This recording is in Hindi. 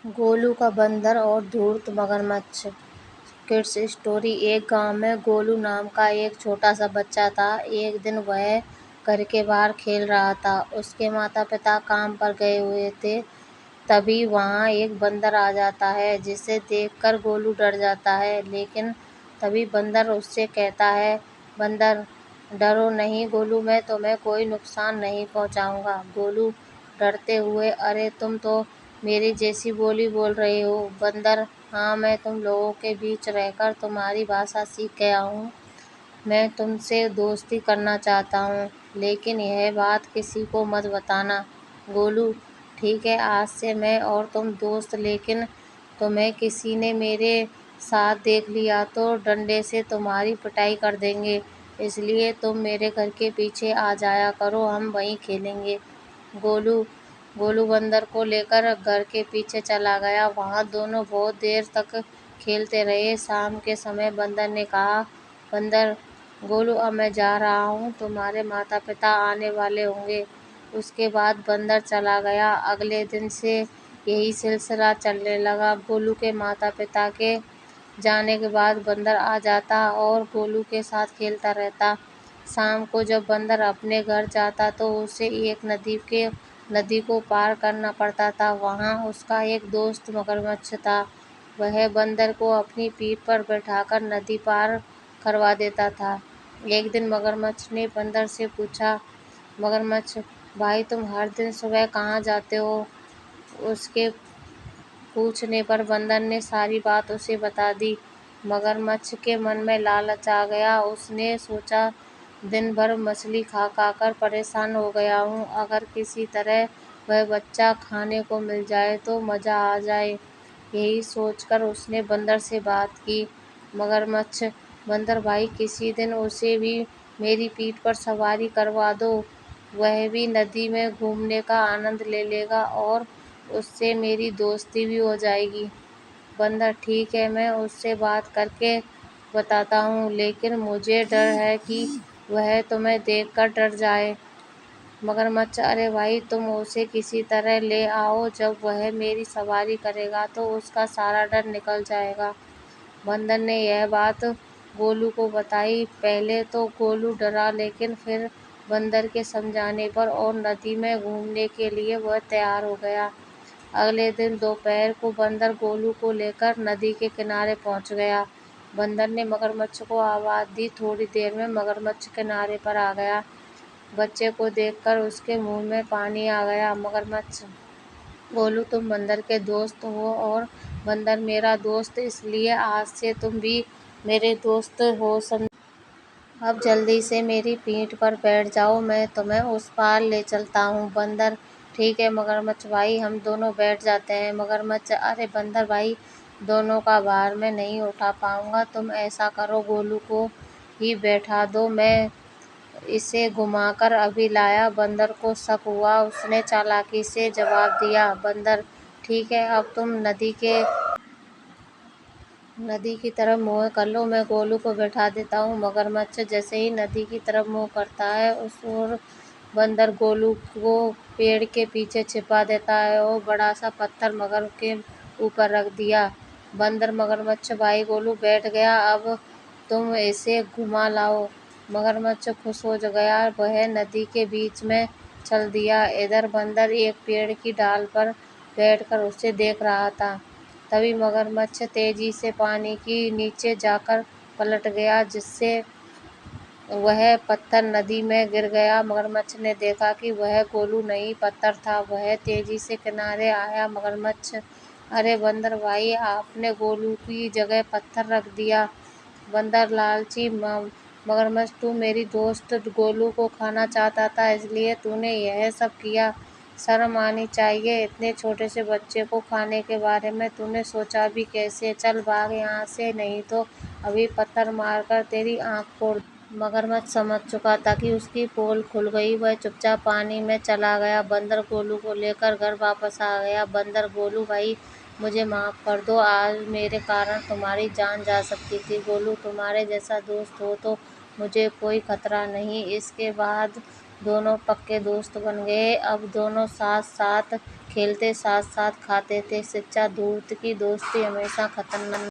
गोलू का बंदर और धूर्त मगरमच्छ। Kids story. एक गांव में गोलू नाम का एक छोटा सा बच्चा था। एक दिन वह घर के बाहर खेल रहा था। उसके माता पिता काम पर गए हुए थे। तभी वहां एक बंदर आ जाता है, जिसे देखकर गोलू डर जाता है। लेकिन तभी बंदर उससे कहता है, बंदर डरो नहीं गोलू, मैं तुम्हें कोई नुकसान नहीं पहुंचाऊंगा। गोलू डरते हुए, अरे तुम तो मेरी जैसी बोली बोल रहे हो। बंदर, हाँ, मैं तुम लोगों के बीच रहकर तुम्हारी भाषा सीख गया हूँ। मैं तुमसे दोस्ती करना चाहता हूँ, लेकिन यह बात किसी को मत बताना। गोलू, ठीक है, आज से मैं और तुम दोस्त, लेकिन तुम्हें किसी ने मेरे साथ देख लिया तो डंडे से तुम्हारी पिटाई कर देंगे। इसलिए तुम मेरे घर के पीछे आ जाया करो, हम वहीं खेलेंगे। गोलू गोलू बंदर को लेकर घर के पीछे चला गया। वहां दोनों बहुत देर तक खेलते रहे। शाम के समय बंदर ने कहा, बंदर गोलू, अब मैं जा रहा हूँ, तुम्हारे माता पिता आने वाले होंगे। उसके बाद बंदर चला गया। अगले दिन से यही सिलसिला चलने लगा। गोलू के माता पिता के जाने के बाद बंदर आ जाता और गोलू के साथ खेलता रहता। शाम को जब बंदर अपने घर जाता तो उसे एक नदी को पार करना पड़ता था। वहाँ उसका एक दोस्त मगरमच्छ था। वह बंदर को अपनी पीठ पर बैठाकर नदी पार करवा देता था। एक दिन मगरमच्छ ने बंदर से पूछा, मगरमच्छ भाई, तुम हर दिन सुबह कहाँ जाते हो? उसके पूछने पर बंदर ने सारी बात उसे बता दी। मगरमच्छ के मन में लालच आ गया। उसने सोचा, दिन भर मछली खा खा कर परेशान हो गया हूँ, अगर किसी तरह वह बच्चा खाने को मिल जाए तो मज़ा आ जाए। यही सोचकर उसने बंदर से बात की। मगरमच्छ, बंदर भाई, किसी दिन उसे भी मेरी पीठ पर सवारी करवा दो। वह भी नदी में घूमने का आनंद ले लेगा और उससे मेरी दोस्ती भी हो जाएगी। बंदर, ठीक है, मैं उससे बात करके बताता हूँ, लेकिन मुझे डर है कि वह तुम्हें देखकर डर जाए। मगरमच्छ, अरे भाई, तुम उसे किसी तरह ले आओ, जब वह मेरी सवारी करेगा तो उसका सारा डर निकल जाएगा। बंदर ने यह बात गोलू को बताई। पहले तो गोलू डरा, लेकिन फिर बंदर के समझाने पर और नदी में घूमने के लिए वह तैयार हो गया। अगले दिन दोपहर को बंदर गोलू को लेकर नदी के किनारे पहुंच गया। बंदर ने मगरमच्छ को आवाज दी। थोड़ी देर में मगरमच्छ किनारे पर आ गया। बच्चे को देखकर उसके मुंह में पानी आ गया। मगरमच्छ, गोलू तुम बंदर के दोस्त हो और बंदर मेरा दोस्त, इसलिए आज से तुम भी मेरे दोस्त हो। अब जल्दी से मेरी पीठ पर बैठ जाओ, मैं तुम्हें उस पार ले चलता हूँ। बंदर, ठीक है मगरमच्छ भाई, हम दोनों बैठ जाते हैं। मगरमच्छ, अरे बंदर भाई, दोनों का भार मैं नहीं उठा पाऊंगा, तुम ऐसा करो, गोलू को ही बैठा दो, मैं इसे घुमाकर अभी लाया। बंदर को शक हुआ। उसने चालाकी से जवाब दिया, बंदर, ठीक है, अब तुम नदी की तरफ मुँह कर लो, मैं गोलू को बैठा देता हूँ। मगरमच्छ जैसे ही नदी की तरफ मुँह करता है, उस ओर बंदर गोलू को पेड़ के पीछे छिपा देता है और बड़ा सा पत्थर मगर के ऊपर रख दिया। बंदर, मगरमच्छ भाई, गोलू बैठ गया, अब तुम इसे घुमा लाओ। मगरमच्छ खुश हो गया। वह नदी के बीच में चल दिया। इधर बंदर एक पेड़ की डाल पर बैठकर उसे देख रहा था। तभी मगरमच्छ तेजी से पानी की नीचे जाकर पलट गया, जिससे वह पत्थर नदी में गिर गया। मगरमच्छ ने देखा कि वह गोलू नहीं, पत्थर था। वह तेजी से किनारे आया। मगरमच्छ, अरे बंदर भाई, आपने गोलू की जगह पत्थर रख दिया। बंदर, लालची मगरमच्छ, तू मेरी दोस्त गोलू को खाना चाहता था, इसलिए तूने यह सब किया। शर्म आनी चाहिए, इतने छोटे से बच्चे को खाने के बारे में तूने सोचा भी कैसे? चल भाग यहाँ से, नहीं तो अभी पत्थर मारकर तेरी आँख फोड़। मगरमच्छ समझ चुका था कि उसकी पोल खुल गई। वह चुपचाप पानी में चला गया। बंदर गोलू को लेकर घर वापस आ गया। बंदर, गोलू भाई, मुझे माफ़ कर दो, आज मेरे कारण तुम्हारी जान जा सकती थी। गोलू, तुम्हारे जैसा दोस्त हो तो मुझे कोई खतरा नहीं। इसके बाद दोनों पक्के दोस्त बन गए। अब दोनों साथ साथ खेलते साथ साथ खाते थे। सच्चा दोस्त की दोस्ती हमेशा खतरनाक